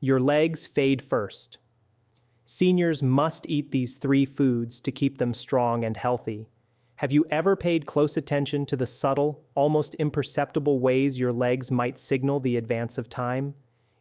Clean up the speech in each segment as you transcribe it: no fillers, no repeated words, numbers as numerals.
Your legs fade first. Seniors must eat these 3 foods to keep them strong and healthy. Have you ever paid close attention to the subtle, almost imperceptible ways your legs might signal the advance of time?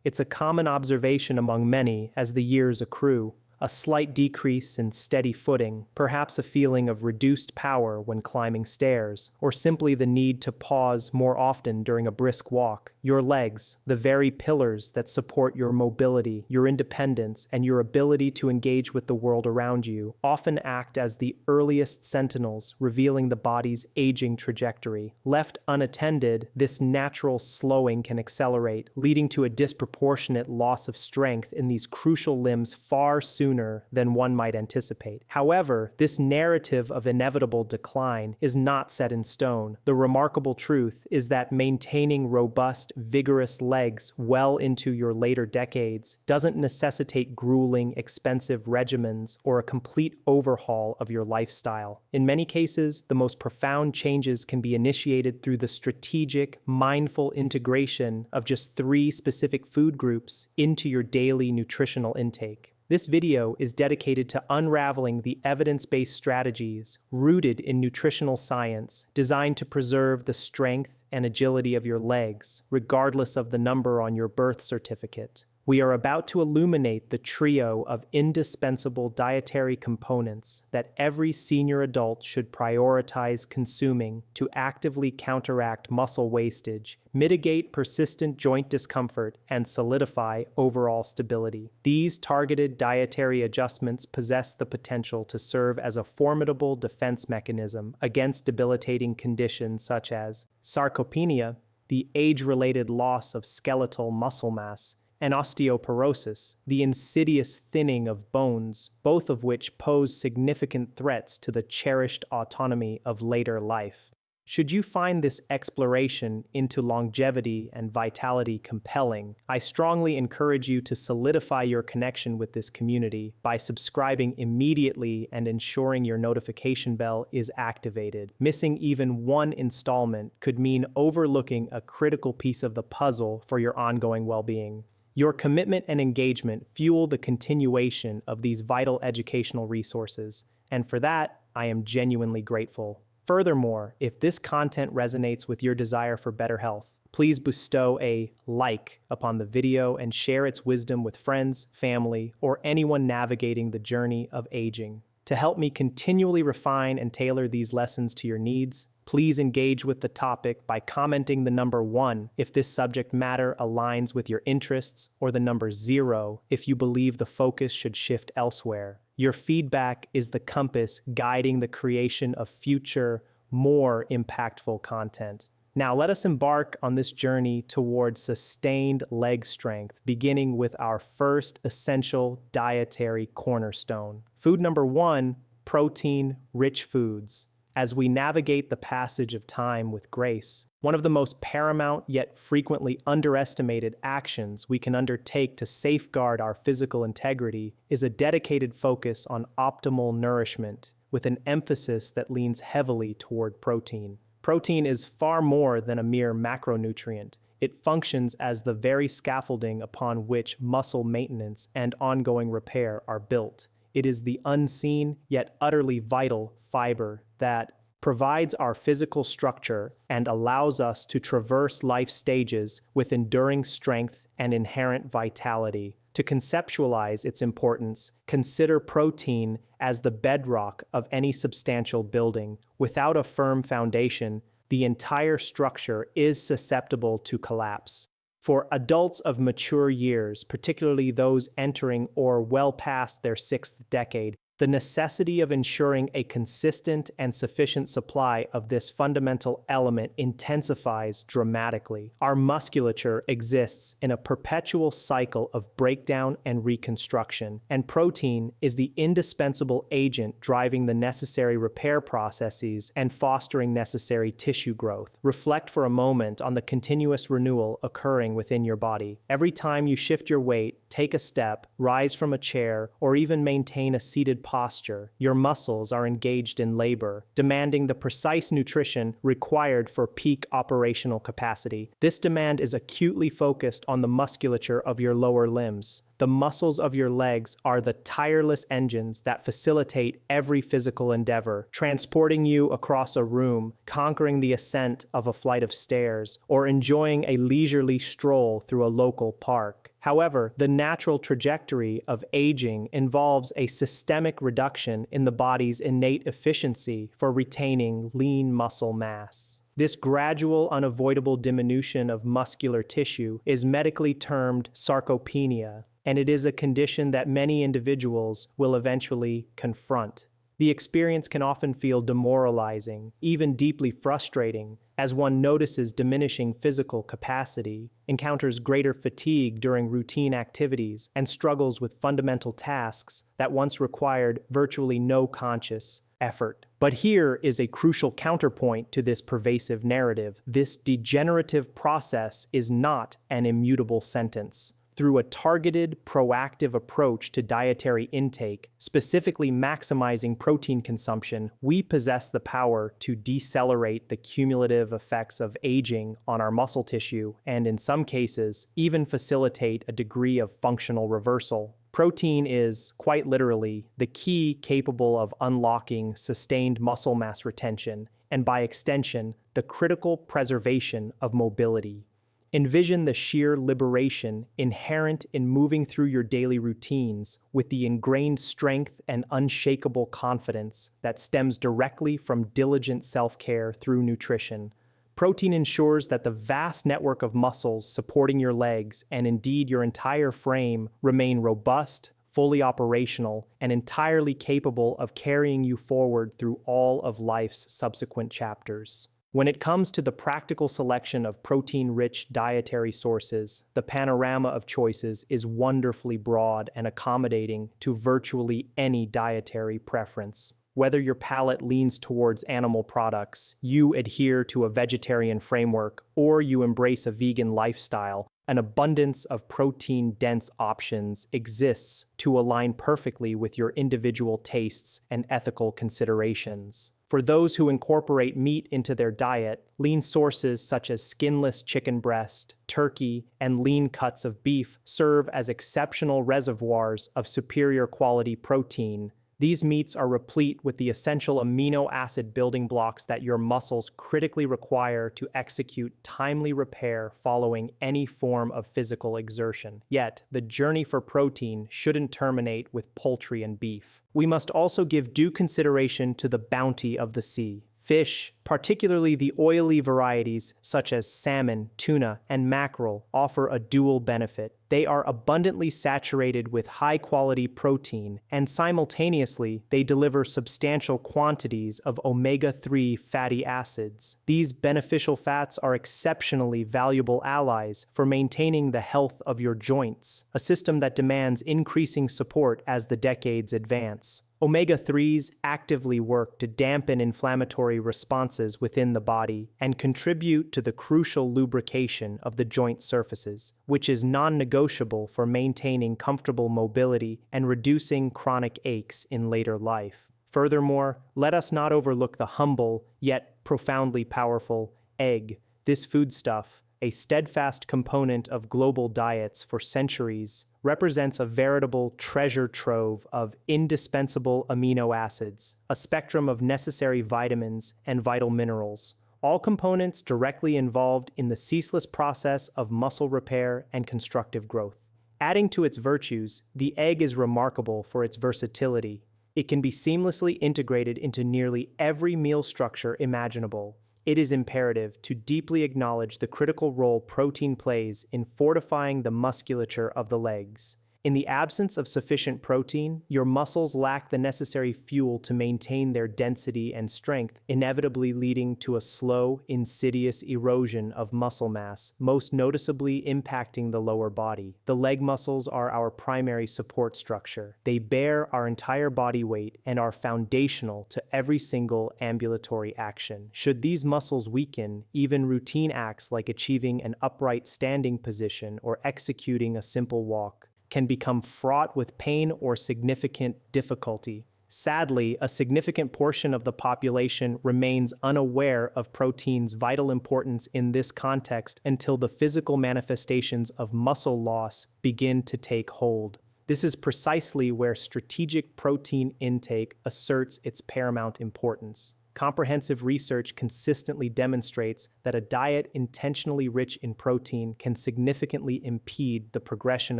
It's a common observation among many as the years accrue. A slight decrease in steady footing, perhaps a feeling of reduced power when climbing stairs, or simply the need to pause more often during a brisk walk. Your legs, the very pillars that support your mobility, your independence, and your ability to engage with the world around you, often act as the earliest sentinels, revealing the body's aging trajectory. Left unattended, this natural slowing can accelerate, leading to a disproportionate loss of strength in these crucial limbs far sooner than one might anticipate. However, this narrative of inevitable decline is not set in stone. The remarkable truth is that maintaining robust, vigorous legs well into your later decades doesn't necessitate grueling, expensive regimens or a complete overhaul of your lifestyle. In many cases, the most profound changes can be initiated through the strategic, mindful integration of just 3 specific food groups into your daily nutritional intake. This video is dedicated to unraveling the evidence-based strategies rooted in nutritional science designed to preserve the strength and agility of your legs, regardless of the number on your birth certificate. We are about to illuminate the trio of indispensable dietary components that every senior adult should prioritize consuming to actively counteract muscle wastage, mitigate persistent joint discomfort, and solidify overall stability. These targeted dietary adjustments possess the potential to serve as a formidable defense mechanism against debilitating conditions such as sarcopenia, the age-related loss of skeletal muscle mass, and osteoporosis, the insidious thinning of bones, both of which pose significant threats to the cherished autonomy of later life. Should you find this exploration into longevity and vitality compelling, I strongly encourage you to solidify your connection with this community by subscribing immediately and ensuring your notification bell is activated. Missing even one installment could mean overlooking a critical piece of the puzzle for your ongoing well-being. Your commitment and engagement fuel the continuation of these vital educational resources, and for that, I am genuinely grateful. Furthermore, if this content resonates with your desire for better health, please bestow a like upon the video and share its wisdom with friends, family, or anyone navigating the journey of aging. To help me continually refine and tailor these lessons to your needs, please engage with the topic by commenting the number 1 if this subject matter aligns with your interests, or the number 0 if you believe the focus should shift elsewhere. Your feedback is the compass guiding the creation of future, more impactful content. Now let us embark on this journey towards sustained leg strength, beginning with our first essential dietary cornerstone. Food number 1, protein-rich foods. As we navigate the passage of time with grace, one of the most paramount yet frequently underestimated actions we can undertake to safeguard our physical integrity is a dedicated focus on optimal nourishment, with an emphasis that leans heavily toward protein. Protein is far more than a mere macronutrient. It functions as the very scaffolding upon which muscle maintenance and ongoing repair are built. It is the unseen yet utterly vital fiber that provides our physical structure and allows us to traverse life stages with enduring strength and inherent vitality. To conceptualize its importance, consider protein as the bedrock of any substantial building. Without a firm foundation, the entire structure is susceptible to collapse. For adults of mature years, particularly those entering or well past their 6th decade, the necessity of ensuring a consistent and sufficient supply of this fundamental element intensifies dramatically. Our musculature exists in a perpetual cycle of breakdown and reconstruction, and protein is the indispensable agent driving the necessary repair processes and fostering necessary tissue growth. Reflect for a moment on the continuous renewal occurring within your body. Every time you shift your weight, take a step, rise from a chair, or even maintain a seated posture, your muscles are engaged in labor, demanding the precise nutrition required for peak operational capacity. This demand is acutely focused on the musculature of your lower limbs. The muscles of your legs are the tireless engines that facilitate every physical endeavor, transporting you across a room, conquering the ascent of a flight of stairs, or enjoying a leisurely stroll through a local park. However, the natural trajectory of aging involves a systemic reduction in the body's innate efficiency for retaining lean muscle mass. This gradual, unavoidable diminution of muscular tissue is medically termed sarcopenia, and it is a condition that many individuals will eventually confront. The experience can often feel demoralizing, even deeply frustrating, as one notices diminishing physical capacity, encounters greater fatigue during routine activities, and struggles with fundamental tasks that once required virtually no conscious effort. But here is a crucial counterpoint to this pervasive narrative. This degenerative process is not an immutable sentence. Through a targeted, proactive approach to dietary intake, specifically maximizing protein consumption, we possess the power to decelerate the cumulative effects of aging on our muscle tissue and, in some cases, even facilitate a degree of functional reversal. Protein is, quite literally, the key capable of unlocking sustained muscle mass retention and, by extension, the critical preservation of mobility. Envision the sheer liberation inherent in moving through your daily routines with the ingrained strength and unshakable confidence that stems directly from diligent self-care through nutrition. Protein ensures that the vast network of muscles supporting your legs, and indeed your entire frame, remain robust, fully operational, and entirely capable of carrying you forward through all of life's subsequent chapters. When it comes to the practical selection of protein-rich dietary sources, the panorama of choices is wonderfully broad and accommodating to virtually any dietary preference. Whether your palate leans towards animal products, you adhere to a vegetarian framework, or you embrace a vegan lifestyle, an abundance of protein-dense options exists to align perfectly with your individual tastes and ethical considerations. For those who incorporate meat into their diet, lean sources such as skinless chicken breast, turkey, and lean cuts of beef serve as exceptional reservoirs of superior quality protein. These meats are replete with the essential amino acid building blocks that your muscles critically require to execute timely repair following any form of physical exertion. Yet, the journey for protein shouldn't terminate with poultry and beef. We must also give due consideration to the bounty of the sea. Fish, particularly the oily varieties such as salmon, tuna, and mackerel, offer a dual benefit. They are abundantly saturated with high-quality protein, and simultaneously, they deliver substantial quantities of omega-3 fatty acids. These beneficial fats are exceptionally valuable allies for maintaining the health of your joints, a system that demands increasing support as the decades advance. Omega-3s actively work to dampen inflammatory responses within the body and contribute to the crucial lubrication of the joint surfaces, which is non-negotiable for maintaining comfortable mobility and reducing chronic aches in later life. Furthermore, let us not overlook the humble, yet profoundly powerful, egg. This foodstuff, a steadfast component of global diets for centuries, represents a veritable treasure trove of indispensable amino acids, a spectrum of necessary vitamins and vital minerals, all components directly involved in the ceaseless process of muscle repair and constructive growth. Adding to its virtues, the egg is remarkable for its versatility. It can be seamlessly integrated into nearly every meal structure imaginable. It is imperative to deeply acknowledge the critical role protein plays in fortifying the musculature of the legs. In the absence of sufficient protein, your muscles lack the necessary fuel to maintain their density and strength, inevitably leading to a slow, insidious erosion of muscle mass, most noticeably impacting the lower body. The leg muscles are our primary support structure. They bear our entire body weight and are foundational to every single ambulatory action. Should these muscles weaken, even routine acts like achieving an upright standing position or executing a simple walk can become fraught with pain or significant difficulty. Sadly, a significant portion of the population remains unaware of protein's vital importance in this context until the physical manifestations of muscle loss begin to take hold. This is precisely where strategic protein intake asserts its paramount importance. Comprehensive research consistently demonstrates that a diet intentionally rich in protein can significantly impede the progression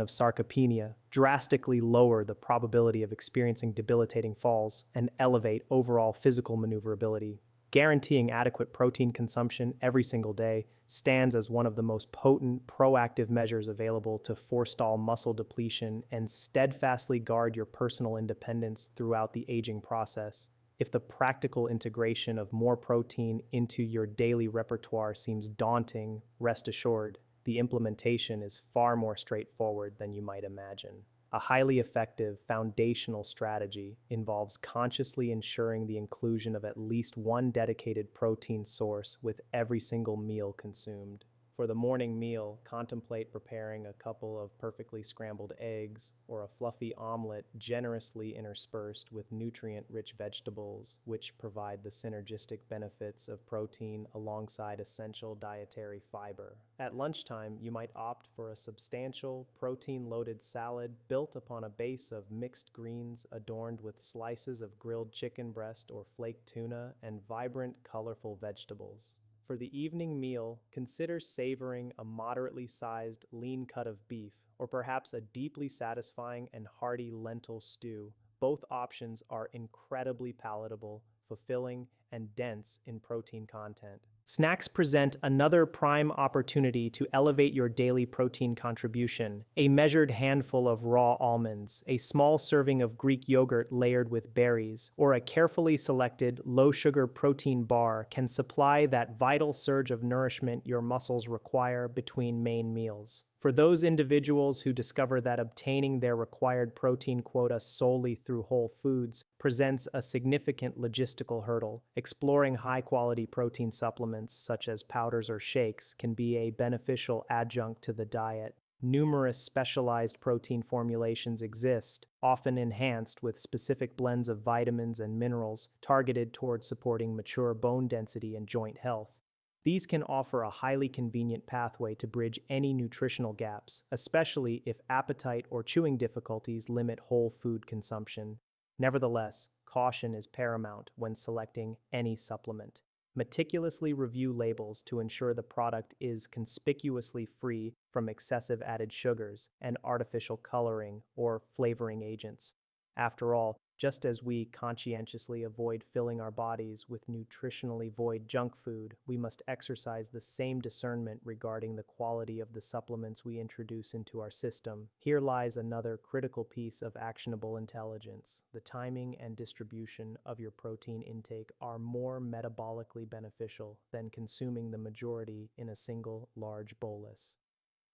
of sarcopenia, drastically lower the probability of experiencing debilitating falls, and elevate overall physical maneuverability. Guaranteeing adequate protein consumption every single day stands as one of the most potent, proactive measures available to forestall muscle depletion and steadfastly guard your personal independence throughout the aging process. If the practical integration of more protein into your daily repertoire seems daunting, rest assured, the implementation is far more straightforward than you might imagine. A highly effective foundational strategy involves consciously ensuring the inclusion of at least one dedicated protein source with every single meal consumed. For the morning meal, contemplate preparing a couple of perfectly scrambled eggs or a fluffy omelet generously interspersed with nutrient-rich vegetables, which provide the synergistic benefits of protein alongside essential dietary fiber. At lunchtime, you might opt for a substantial, protein-loaded salad built upon a base of mixed greens adorned with slices of grilled chicken breast or flaked tuna and vibrant, colorful vegetables. For the evening meal, consider savoring a moderately sized lean cut of beef, or perhaps a deeply satisfying and hearty lentil stew. Both options are incredibly palatable, fulfilling, and dense in protein content. Snacks present another prime opportunity to elevate your daily protein contribution. A measured handful of raw almonds, a small serving of Greek yogurt layered with berries, or a carefully selected low-sugar protein bar can supply that vital surge of nourishment your muscles require between main meals. For those individuals who discover that obtaining their required protein quota solely through whole foods presents a significant logistical hurdle, exploring high-quality protein supplements such as powders or shakes can be a beneficial adjunct to the diet. Numerous specialized protein formulations exist, often enhanced with specific blends of vitamins and minerals targeted toward supporting mature bone density and joint health. These can offer a highly convenient pathway to bridge any nutritional gaps, especially if appetite or chewing difficulties limit whole food consumption. Nevertheless, caution is paramount when selecting any supplement. Meticulously review labels to ensure the product is conspicuously free from excessive added sugars and artificial coloring or flavoring agents. After all, just as we conscientiously avoid filling our bodies with nutritionally void junk food, we must exercise the same discernment regarding the quality of the supplements we introduce into our system. Here lies another critical piece of actionable intelligence. The timing and distribution of your protein intake are more metabolically beneficial than consuming the majority in a single large bolus.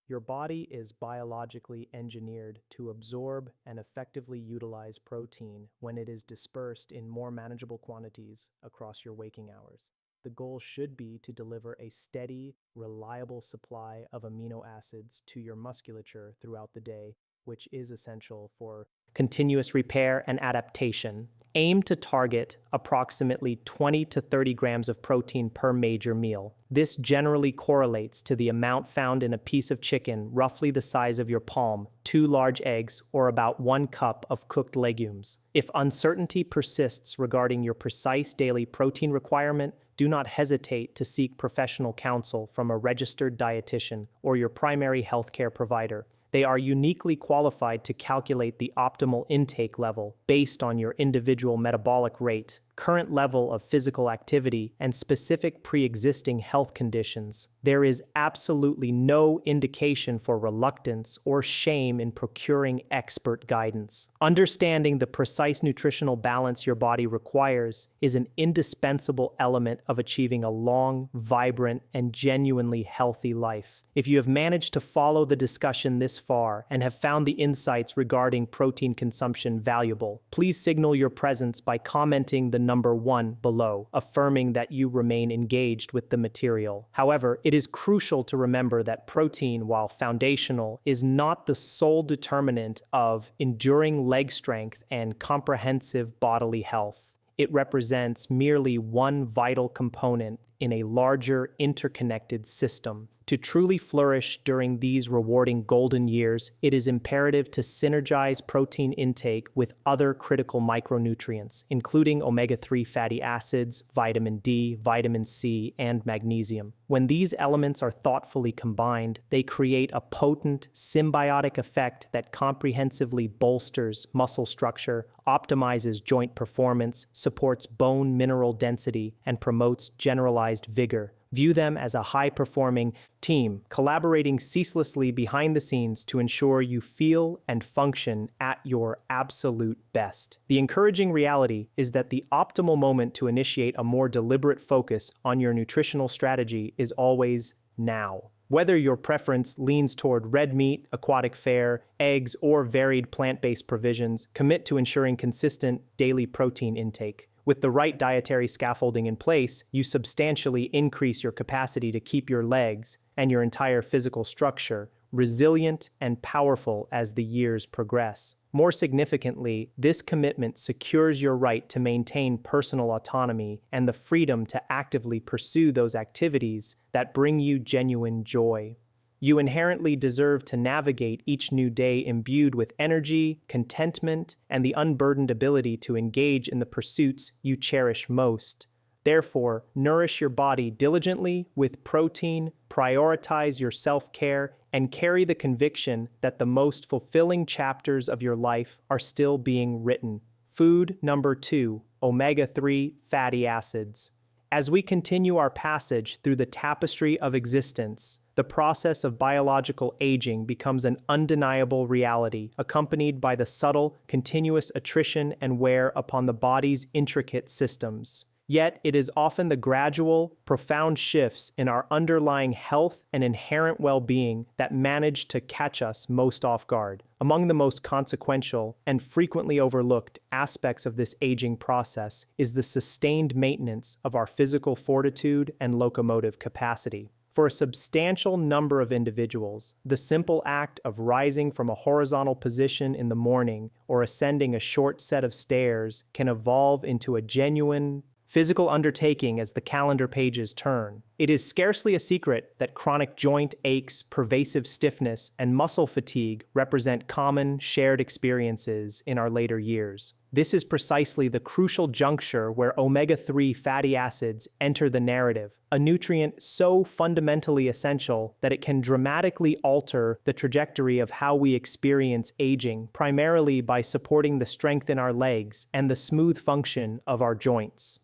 Your body is biologically engineered to absorb and effectively utilize protein when it is dispersed in more manageable quantities across your waking hours. The goal should be to deliver a steady, reliable supply of amino acids to your musculature throughout the day, which is essential for continuous repair and adaptation. Aim to target approximately 20 to 30 grams of protein per major meal. This generally correlates to the amount found in a piece of chicken roughly the size of your palm, 2 large eggs, or about 1 cup of cooked legumes. If uncertainty persists regarding your precise daily protein requirement, do not hesitate to seek professional counsel from a registered dietitian or your primary healthcare provider. They are uniquely qualified to calculate the optimal intake level based on your individual metabolic rate, current level of physical activity, and specific pre-existing health conditions. There is absolutely no indication for reluctance or shame in procuring expert guidance. Understanding the precise nutritional balance your body requires is an indispensable element of achieving a long, vibrant, and genuinely healthy life. If you have managed to follow the discussion this far and have found the insights regarding protein consumption valuable, please signal your presence by commenting the number 1 below, affirming that you remain engaged with the material. However, it is crucial to remember that protein, while foundational, is not the sole determinant of enduring leg strength and comprehensive bodily health. It represents merely one vital component in a larger interconnected system. To truly flourish during these rewarding golden years, it is imperative to synergize protein intake with other critical micronutrients, including omega-3 fatty acids, vitamin D, vitamin C, and magnesium. When these elements are thoughtfully combined, they create a potent, symbiotic effect that comprehensively bolsters muscle structure, optimizes joint performance, supports bone mineral density, and promotes generalized vigor. View them as a high-performing team, collaborating ceaselessly behind the scenes to ensure you feel and function at your absolute best. The encouraging reality is that the optimal moment to initiate a more deliberate focus on your nutritional strategy is always now. Whether your preference leans toward red meat, aquatic fare, eggs, or varied plant-based provisions, commit to ensuring consistent daily protein intake. With the right dietary scaffolding in place, you substantially increase your capacity to keep your legs and your entire physical structure resilient and powerful as the years progress. More significantly, this commitment secures your right to maintain personal autonomy and the freedom to actively pursue those activities that bring you genuine joy. You inherently deserve to navigate each new day imbued with energy, contentment, and the unburdened ability to engage in the pursuits you cherish most. Therefore, nourish your body diligently with protein, prioritize your self-care, and carry the conviction that the most fulfilling chapters of your life are still being written. Food number 2, omega-3 fatty acids. As we continue our passage through the tapestry of existence, the process of biological aging becomes an undeniable reality, accompanied by the subtle, continuous attrition and wear upon the body's intricate systems. Yet, it is often the gradual, profound shifts in our underlying health and inherent well-being that manage to catch us most off guard. Among the most consequential and frequently overlooked aspects of this aging process is the sustained maintenance of our physical fortitude and locomotive capacity. For a substantial number of individuals, the simple act of rising from a horizontal position in the morning or ascending a short set of stairs can evolve into a genuine physical undertaking as the calendar pages turn. It is scarcely a secret that chronic joint aches, pervasive stiffness, and muscle fatigue represent common, shared experiences in our later years. This is precisely the crucial juncture where omega-3 fatty acids enter the narrative, a nutrient so fundamentally essential that it can dramatically alter the trajectory of how we experience aging, primarily by supporting the strength in our legs and the smooth function of our joints.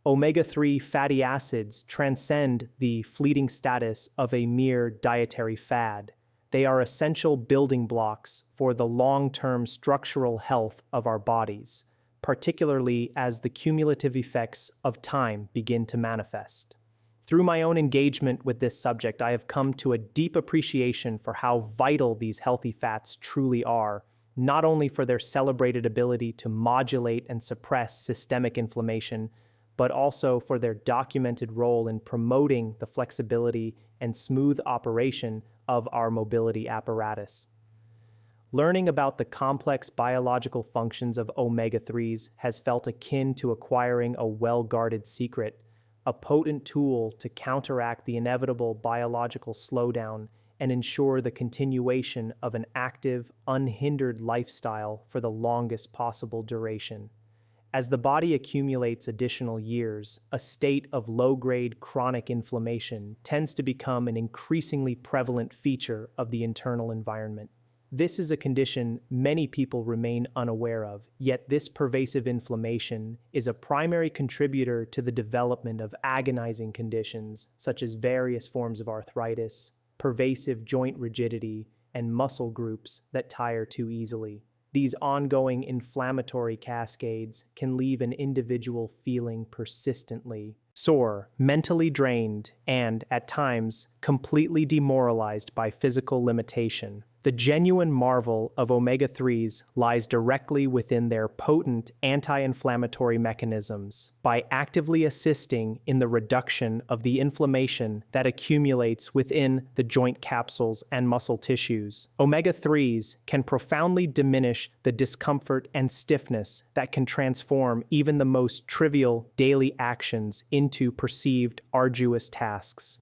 Omega-3 fatty acids transcend the fleeting status of a mere dietary fad. They are essential building blocks for the long-term structural health of our bodies, particularly as the cumulative effects of time begin to manifest. Through my own engagement with this subject, I have come to a deep appreciation for how vital these healthy fats truly are, not only for their celebrated ability to modulate and suppress systemic inflammation, but also for their documented role in promoting the flexibility and smooth operation of our mobility apparatus. Learning about the complex biological functions of omega-3s has felt akin to acquiring a well-guarded secret, a potent tool to counteract the inevitable biological slowdown and ensure the continuation of an active, unhindered lifestyle for the longest possible duration. As the body accumulates additional years, a state of low-grade chronic inflammation tends to become an increasingly prevalent feature of the internal environment. This is a condition many people remain unaware of, yet this pervasive inflammation is a primary contributor to the development of agonizing conditions such as various forms of arthritis, pervasive joint rigidity, and muscle groups that tire too easily. These ongoing inflammatory cascades can leave an individual feeling persistently sore, mentally drained, and, at times, completely demoralized by physical limitation. The genuine marvel of omega-3s lies directly within their potent anti-inflammatory mechanisms by actively assisting in the reduction of the inflammation that accumulates within the joint capsules and muscle tissues. Omega-3s can profoundly diminish the discomfort and stiffness that can transform even the most trivial daily actions into perceived arduous tasks.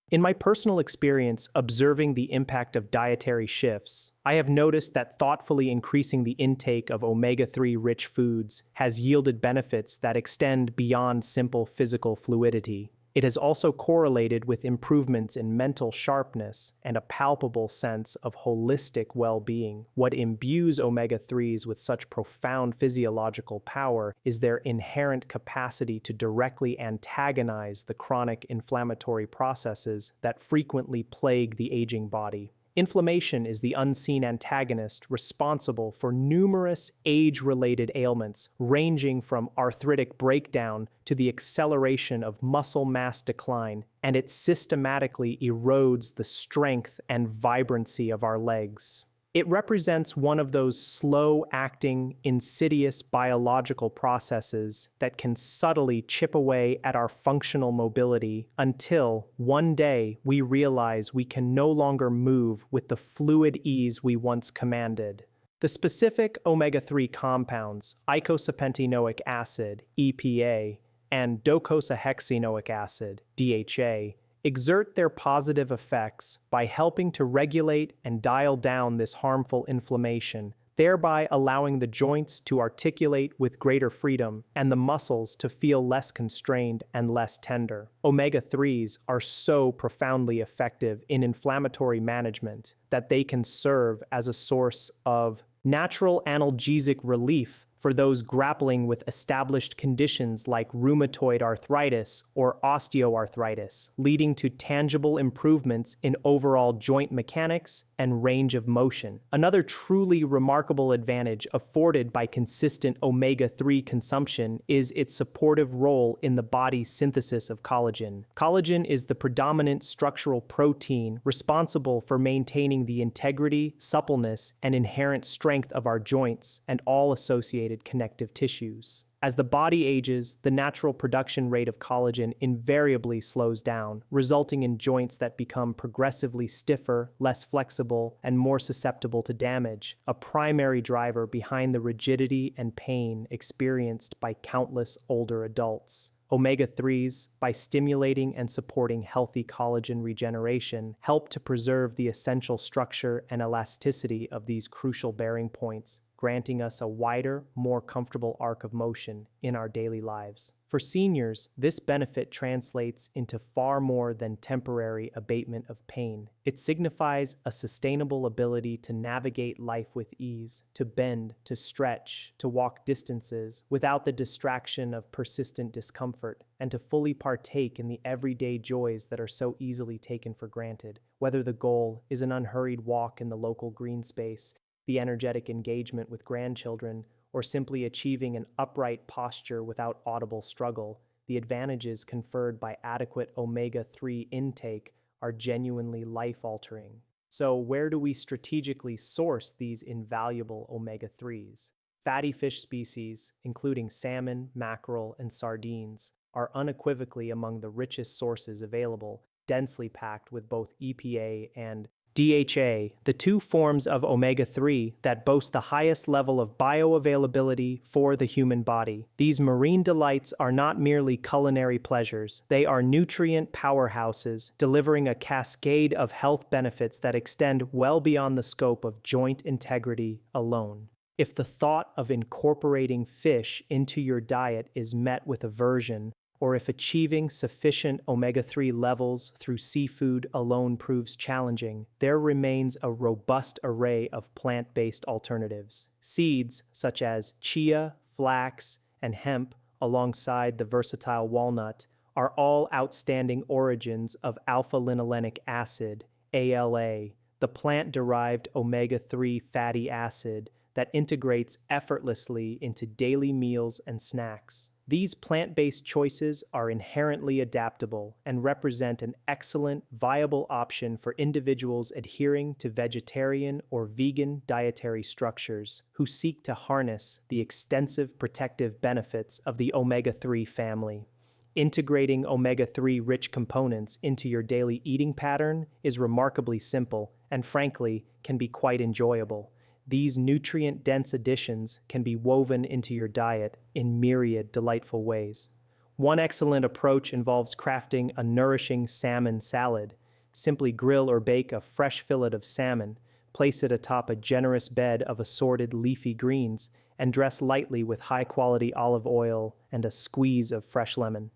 In my personal experience observing the impact of dietary shifts, I have noticed that thoughtfully increasing the intake of omega-3 rich foods has yielded benefits that extend beyond simple physical fluidity. It has also correlated with improvements in mental sharpness and a palpable sense of holistic well-being. What imbues omega-3s with such profound physiological power is their inherent capacity to directly antagonize the chronic inflammatory processes that frequently plague the aging body. Inflammation is the unseen antagonist responsible for numerous age-related ailments, ranging from arthritic breakdown to the acceleration of muscle mass decline, and it systematically erodes the strength and vibrancy of our legs. It represents one of those slow-acting, insidious biological processes that can subtly chip away at our functional mobility until, one day, we realize we can no longer move with the fluid ease we once commanded. The specific omega-3 compounds, eicosapentaenoic acid, EPA, and docosahexaenoic acid, DHA, exert their positive effects by helping to regulate and dial down this harmful inflammation, thereby allowing the joints to articulate with greater freedom and the muscles to feel less constrained and less tender. Omega-3s are so profoundly effective in inflammatory management that they can serve as a source of natural analgesic relief for those grappling with established conditions like rheumatoid arthritis or osteoarthritis, leading to tangible improvements in overall joint mechanics and range of motion. Another truly remarkable advantage afforded by consistent omega-3 consumption is its supportive role in the body's synthesis of collagen. Collagen is the predominant structural protein responsible for maintaining the integrity, suppleness, and inherent strength of our joints and all associated connective tissues. As the body ages, the natural production rate of collagen invariably slows down, resulting in joints that become progressively stiffer, less flexible, and more susceptible to damage, a primary driver behind the rigidity and pain experienced by countless older adults. Omega-3s, by stimulating and supporting healthy collagen regeneration, help to preserve the essential structure and elasticity of these crucial bearing points, granting us a wider, more comfortable arc of motion in our daily lives. For seniors, this benefit translates into far more than temporary abatement of pain. It signifies a sustainable ability to navigate life with ease, to bend, to stretch, to walk distances without the distraction of persistent discomfort, and to fully partake in the everyday joys that are so easily taken for granted, whether the goal is an unhurried walk in the local green space, the energetic engagement with grandchildren, or simply achieving an upright posture without audible struggle. The advantages conferred by adequate omega-3 intake are genuinely life-altering. So, where do we strategically source these invaluable omega-3s? Fatty fish species, including salmon, mackerel, and sardines, are unequivocally among the richest sources available, densely packed with both EPA and DHA, the two forms of omega-3 that boast the highest level of bioavailability for the human body. These marine delights are not merely culinary pleasures, they are nutrient powerhouses, delivering a cascade of health benefits that extend well beyond the scope of joint integrity alone. If the thought of incorporating fish into your diet is met with aversion, or if achieving sufficient omega-3 levels through seafood alone proves challenging, there remains a robust array of plant-based alternatives. Seeds such as chia, flax, and hemp, alongside the versatile walnut, are all outstanding origins of alpha-linolenic acid, ALA, the plant-derived omega-3 fatty acid that integrates effortlessly into daily meals and snacks. These plant-based choices are inherently adaptable and represent an excellent, viable option for individuals adhering to vegetarian or vegan dietary structures who seek to harness the extensive protective benefits of the omega-3 family. Integrating omega-3 rich components into your daily eating pattern is remarkably simple and, frankly, can be quite enjoyable. These nutrient-dense additions can be woven into your diet in myriad delightful ways. One excellent approach involves crafting a nourishing salmon salad. Simply grill or bake a fresh fillet of salmon, place it atop a generous bed of assorted leafy greens, and dress lightly with high-quality olive oil and a squeeze of fresh lemon.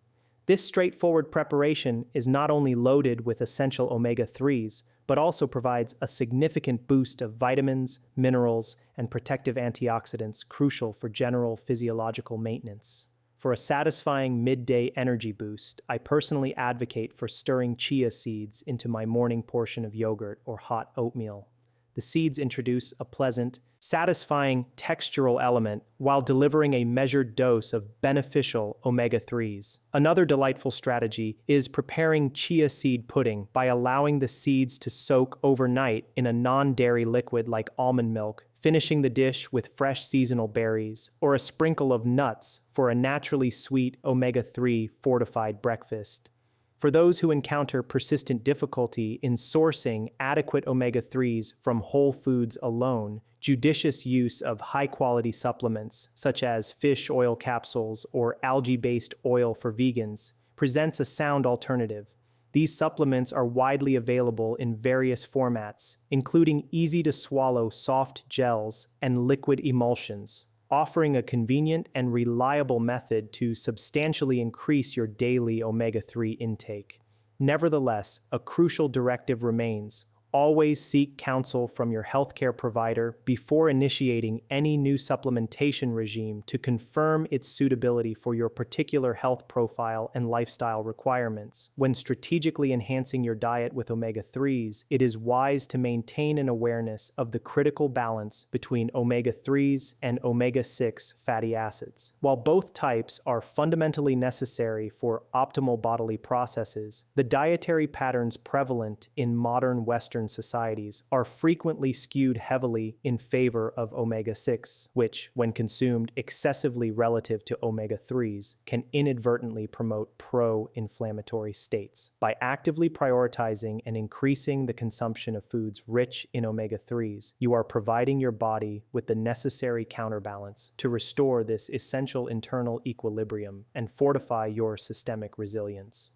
This straightforward preparation is not only loaded with essential omega-3s, but also provides a significant boost of vitamins, minerals, and protective antioxidants crucial for general physiological maintenance. For a satisfying midday energy boost, I personally advocate for stirring chia seeds into my morning portion of yogurt or hot oatmeal. The seeds introduce a pleasant, satisfying textural element while delivering a measured dose of beneficial omega-3s. Another delightful strategy is preparing chia seed pudding by allowing the seeds to soak overnight in a non-dairy liquid like almond milk, finishing the dish with fresh seasonal berries or a sprinkle of nuts for a naturally sweet omega-3 fortified breakfast. For those who encounter persistent difficulty in sourcing adequate omega-3s from whole foods alone, judicious use of high-quality supplements, such as fish oil capsules or algae-based oil for vegans, presents a sound alternative. These supplements are widely available in various formats, including easy-to-swallow soft gels and liquid emulsions, offering a convenient and reliable method to substantially increase your daily omega-3 intake. Nevertheless, a crucial directive remains. Always seek counsel from your healthcare provider before initiating any new supplementation regime to confirm its suitability for your particular health profile and lifestyle requirements. When strategically enhancing your diet with omega-3s, it is wise to maintain an awareness of the critical balance between omega-3s and omega-6 fatty acids. While both types are fundamentally necessary for optimal bodily processes, the dietary patterns prevalent in modern Western societies are frequently skewed heavily in favor of omega-6, which, when consumed excessively relative to omega-3s, can inadvertently promote pro-inflammatory states. By actively prioritizing and increasing the consumption of foods rich in omega-3s, you are providing your body with the necessary counterbalance to restore this essential internal equilibrium and fortify your systemic resilience.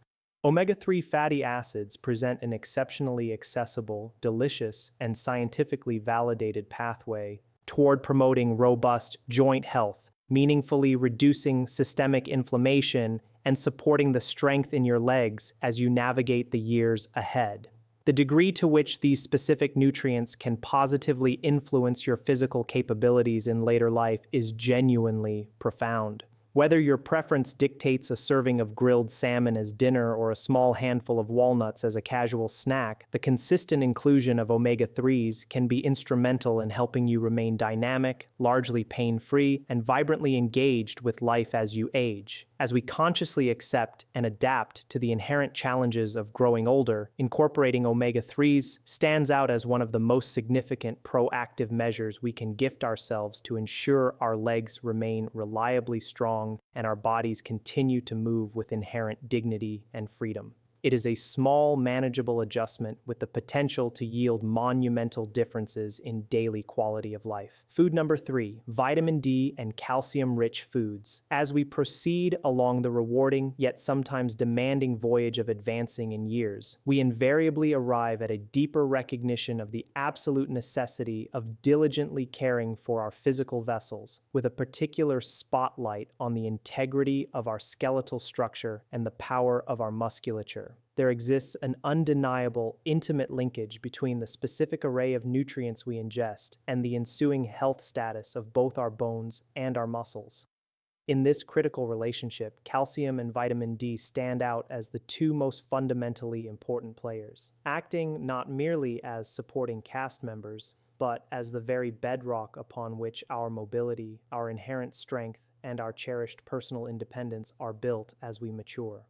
Omega-3 fatty acids present an exceptionally accessible, delicious, and scientifically validated pathway toward promoting robust joint health, meaningfully reducing systemic inflammation, and supporting the strength in your legs as you navigate the years ahead. The degree to which these specific nutrients can positively influence your physical capabilities in later life is genuinely profound. Whether your preference dictates a serving of grilled salmon as dinner or a small handful of walnuts as a casual snack, the consistent inclusion of omega-3s can be instrumental in helping you remain dynamic, largely pain-free, and vibrantly engaged with life as you age. As we consciously accept and adapt to the inherent challenges of growing older, incorporating omega-3s stands out as one of the most significant proactive measures we can gift ourselves to ensure our legs remain reliably strong and our bodies continue to move with inherent dignity and freedom. It is a small, manageable adjustment with the potential to yield monumental differences in daily quality of life. Food number 3, vitamin D and calcium-rich foods. As we proceed along the rewarding yet sometimes demanding voyage of advancing in years, we invariably arrive at a deeper recognition of the absolute necessity of diligently caring for our physical vessels, with a particular spotlight on the integrity of our skeletal structure and the power of our musculature. There exists an undeniable, intimate linkage between the specific array of nutrients we ingest and the ensuing health status of both our bones and our muscles. In this critical relationship, calcium and vitamin D stand out as the two most fundamentally important players, acting not merely as supporting cast members, but as the very bedrock upon which our mobility, our inherent strength, and our cherished personal independence are built as we mature.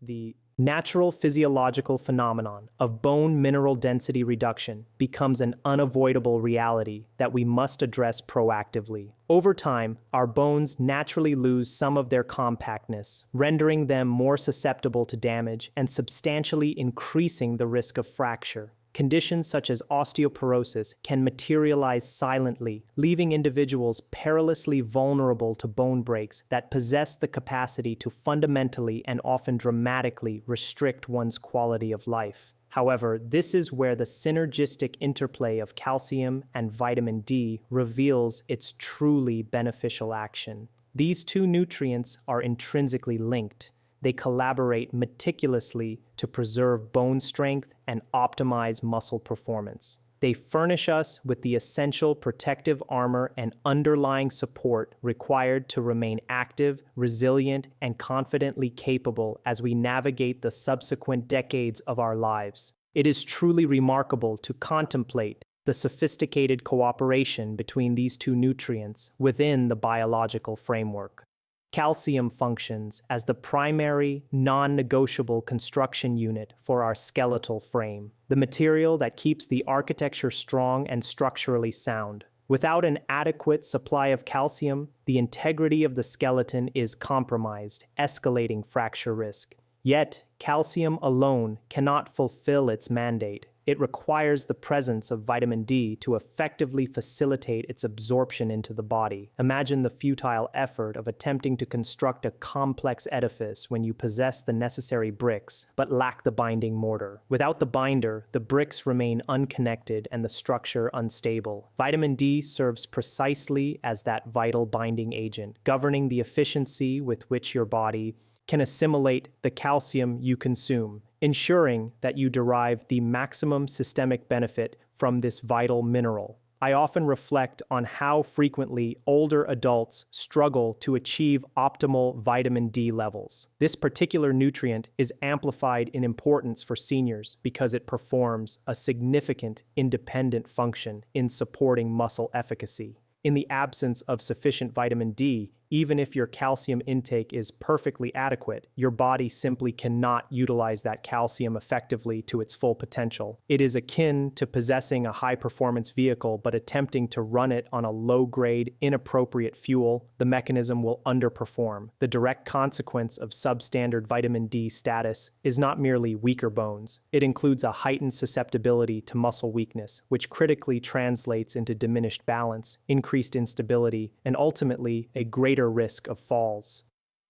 The natural physiological phenomenon of bone mineral density reduction becomes an unavoidable reality that we must address proactively. Over time, our bones naturally lose some of their compactness, rendering them more susceptible to damage and substantially increasing the risk of fracture. Conditions such as osteoporosis can materialize silently, leaving individuals perilously vulnerable to bone breaks that possess the capacity to fundamentally and often dramatically restrict one's quality of life. However, this is where the synergistic interplay of calcium and vitamin D reveals its truly beneficial action. These two nutrients are intrinsically linked. They collaborate meticulously to preserve bone strength and optimize muscle performance. They furnish us with the essential protective armor and underlying support required to remain active, resilient, and confidently capable as we navigate the subsequent decades of our lives. It is truly remarkable to contemplate the sophisticated cooperation between these two nutrients within the biological framework. Calcium functions as the primary, non-negotiable construction unit for our skeletal frame, the material that keeps the architecture strong and structurally sound. Without an adequate supply of calcium, the integrity of the skeleton is compromised, escalating fracture risk. Yet, calcium alone cannot fulfill its mandate. It requires the presence of vitamin D to effectively facilitate its absorption into the body. Imagine the futile effort of attempting to construct a complex edifice when you possess the necessary bricks, but lack the binding mortar. Without the binder, the bricks remain unconnected and the structure unstable. Vitamin D serves precisely as that vital binding agent, governing the efficiency with which your body can assimilate the calcium you consume, ensuring that you derive the maximum systemic benefit from this vital mineral. I often reflect on how frequently older adults struggle to achieve optimal vitamin D levels. This particular nutrient is amplified in importance for seniors because it performs a significant independent function in supporting muscle efficacy. In the absence of sufficient vitamin D, even if your calcium intake is perfectly adequate, your body simply cannot utilize that calcium effectively to its full potential. It is akin to possessing a high-performance vehicle but attempting to run it on a low-grade, inappropriate fuel. The mechanism will underperform. The direct consequence of substandard vitamin D status is not merely weaker bones. It includes a heightened susceptibility to muscle weakness, which critically translates into diminished balance, increased instability, and ultimately a greater risk of falls.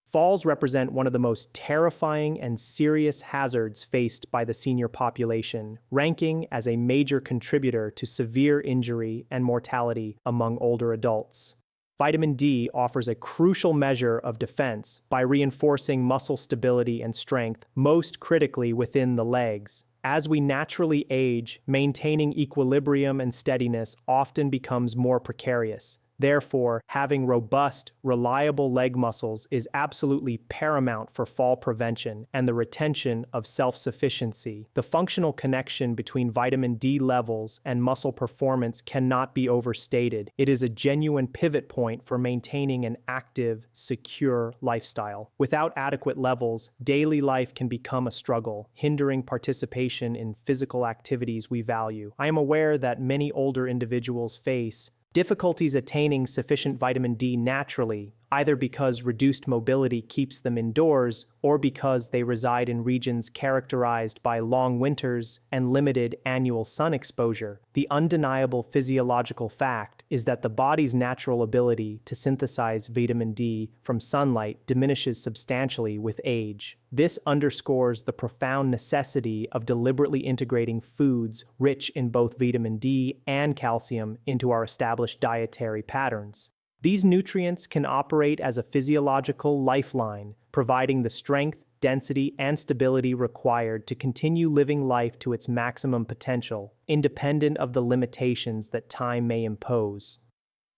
Falls represent one of the most terrifying and serious hazards faced by the senior population, ranking as a major contributor to severe injury and mortality among older adults. Vitamin D offers a crucial measure of defense by reinforcing muscle stability and strength, most critically within the legs. As we naturally age, maintaining equilibrium and steadiness often becomes more precarious. Therefore, having robust, reliable leg muscles is absolutely paramount for fall prevention and the retention of self-sufficiency. The functional connection between vitamin D levels and muscle performance cannot be overstated. It is a genuine pivot point for maintaining an active, secure lifestyle. Without adequate levels, daily life can become a struggle, hindering participation in physical activities we value. I am aware that many older individuals face difficulties attaining sufficient vitamin D naturally, either because reduced mobility keeps them indoors or because they reside in regions characterized by long winters and limited annual sun exposure. The undeniable physiological fact is that the body's natural ability to synthesize vitamin D from sunlight diminishes substantially with age. This underscores the profound necessity of deliberately integrating foods rich in both vitamin D and calcium into our established dietary patterns. These nutrients can operate as a physiological lifeline, providing the strength, density, and stability required to continue living life to its maximum potential, independent of the limitations that time may impose.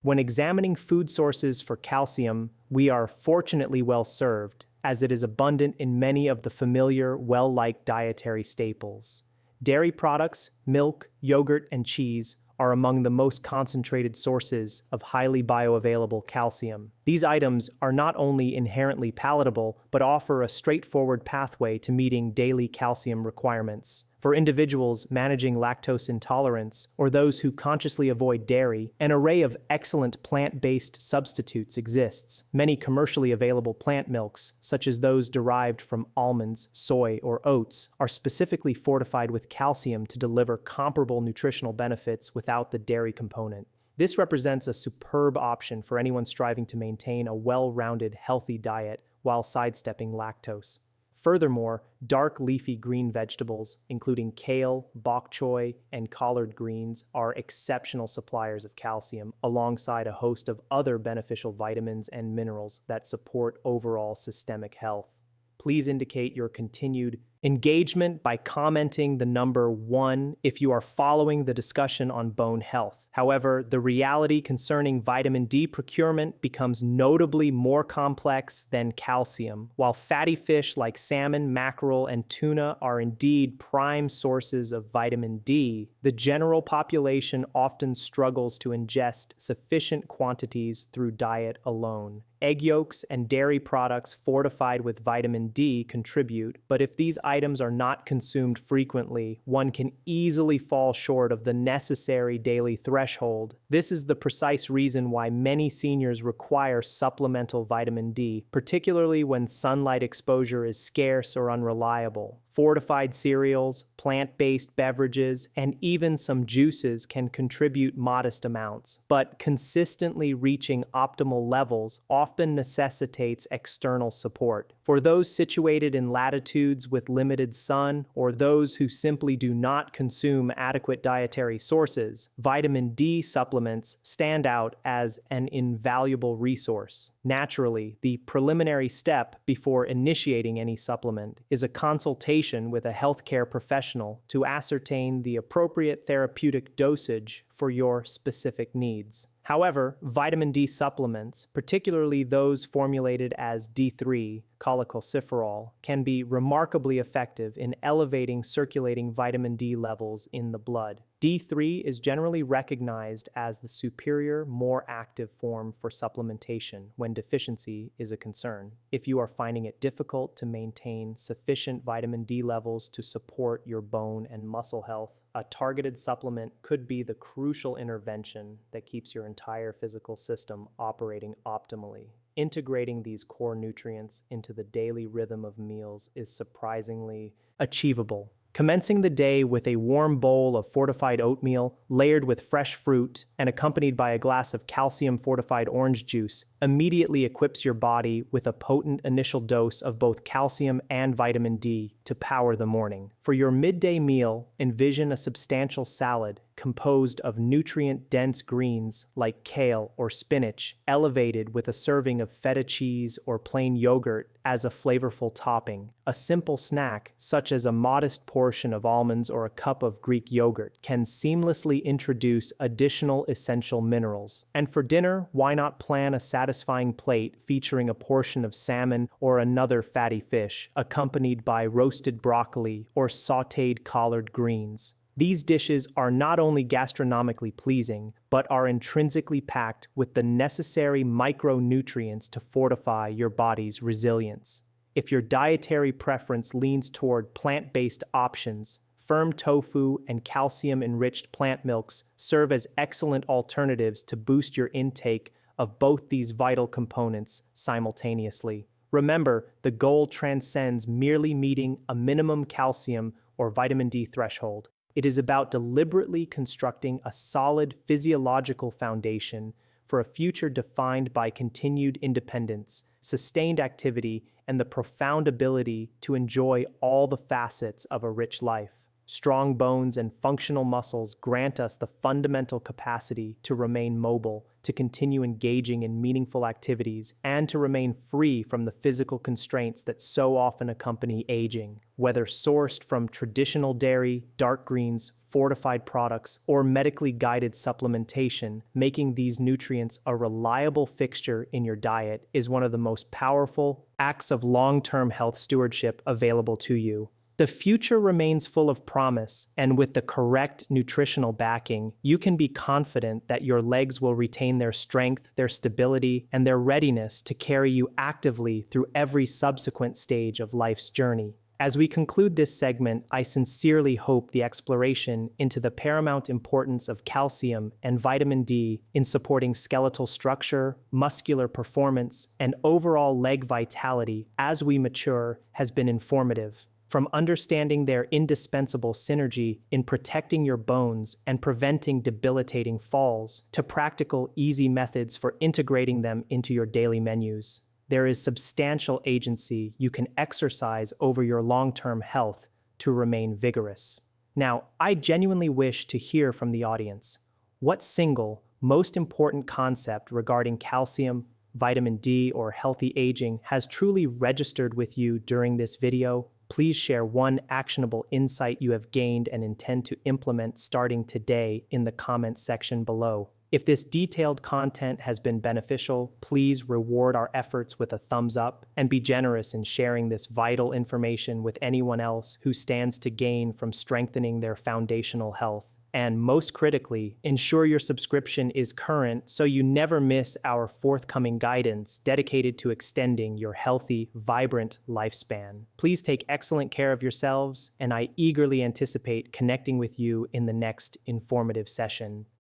When examining food sources for calcium, we are fortunately well served, as it is abundant in many of the familiar, well-liked dietary staples. Dairy products, milk, yogurt, and cheese are among the most concentrated sources of highly bioavailable calcium. These items are not only inherently palatable, but offer a straightforward pathway to meeting daily calcium requirements. For individuals managing lactose intolerance or those who consciously avoid dairy, an array of excellent plant-based substitutes exists. Many commercially available plant milks, such as those derived from almonds, soy, or oats, are specifically fortified with calcium to deliver comparable nutritional benefits without the dairy component. This represents a superb option for anyone striving to maintain a well-rounded, healthy diet while sidestepping lactose. Furthermore, dark leafy green vegetables, including kale, bok choy, and collard greens, are exceptional suppliers of calcium, alongside a host of other beneficial vitamins and minerals that support overall systemic health. Please indicate your continued engagement by commenting the number 1 if you are following the discussion on bone health. However, the reality concerning vitamin D procurement becomes notably more complex than calcium. While fatty fish like salmon, mackerel, and tuna are indeed prime sources of vitamin D, the general population often struggles to ingest sufficient quantities through diet alone. Egg yolks and dairy products fortified with vitamin D contribute, but if these items are not consumed frequently, one can easily fall short of the necessary daily threshold. This is the precise reason why many seniors require supplemental vitamin D, particularly when sunlight exposure is scarce or unreliable. Fortified cereals, plant-based beverages, and even some juices can contribute modest amounts, but consistently reaching optimal levels often necessitates external support. For those situated in latitudes with limited sun or those who simply do not consume adequate dietary sources, vitamin D supplements stand out as an invaluable resource. Naturally, the preliminary step before initiating any supplement is a consultation with a healthcare professional to ascertain the appropriate therapeutic dosage for your specific needs. However, vitamin D supplements, particularly those formulated as D3, cholecalciferol, can be remarkably effective in elevating circulating vitamin D levels in the blood. D3 is generally recognized as the superior, more active form for supplementation when deficiency is a concern. If you are finding it difficult to maintain sufficient vitamin D levels to support your bone and muscle health, a targeted supplement could be the crucial intervention that keeps your entire physical system operating optimally. Integrating these core nutrients into the daily rhythm of meals is surprisingly achievable. Commencing the day with a warm bowl of fortified oatmeal layered with fresh fruit and accompanied by a glass of calcium-fortified orange juice immediately equips your body with a potent initial dose of both calcium and vitamin D to power the morning. For your midday meal, envision a substantial salad composed of nutrient-dense greens like kale or spinach, elevated with a serving of feta cheese or plain yogurt as a flavorful topping. A simple snack, such as a modest portion of almonds or a cup of Greek yogurt, can seamlessly introduce additional essential minerals. And for dinner, why not plan a satisfying plate featuring a portion of salmon or another fatty fish, accompanied by roasted broccoli or sautéed collard greens. These dishes are not only gastronomically pleasing, but are intrinsically packed with the necessary micronutrients to fortify your body's resilience. If your dietary preference leans toward plant-based options, firm tofu and calcium-enriched plant milks serve as excellent alternatives to boost your intake of both these vital components simultaneously. Remember, the goal transcends merely meeting a minimum calcium or vitamin D threshold. It is about deliberately constructing a solid physiological foundation for a future defined by continued independence, sustained activity, and the profound ability to enjoy all the facets of a rich life. Strong bones and functional muscles grant us the fundamental capacity to remain mobile, to continue engaging in meaningful activities, and to remain free from the physical constraints that so often accompany aging. Whether sourced from traditional dairy, dark greens, fortified products, or medically guided supplementation, making these nutrients a reliable fixture in your diet is one of the most powerful acts of long-term health stewardship available to you. The future remains full of promise, and with the correct nutritional backing, you can be confident that your legs will retain their strength, their stability, and their readiness to carry you actively through every subsequent stage of life's journey. As we conclude this segment, I sincerely hope the exploration into the paramount importance of calcium and vitamin D in supporting skeletal structure, muscular performance, and overall leg vitality as we mature has been informative. From understanding their indispensable synergy in protecting your bones and preventing debilitating falls to practical, easy methods for integrating them into your daily menus, there is substantial agency you can exercise over your long-term health to remain vigorous. Now, I genuinely wish to hear from the audience. What single, most important concept regarding calcium, vitamin D, or healthy aging has truly registered with you during this video? Please share one actionable insight you have gained and intend to implement starting today in the comments section below. If this detailed content has been beneficial, please reward our efforts with a thumbs up and be generous in sharing this vital information with anyone else who stands to gain from strengthening their foundational health. And most critically, ensure your subscription is current so you never miss our forthcoming guidance dedicated to extending your healthy, vibrant lifespan. Please take excellent care of yourselves, and I eagerly anticipate connecting with you in the next informative session.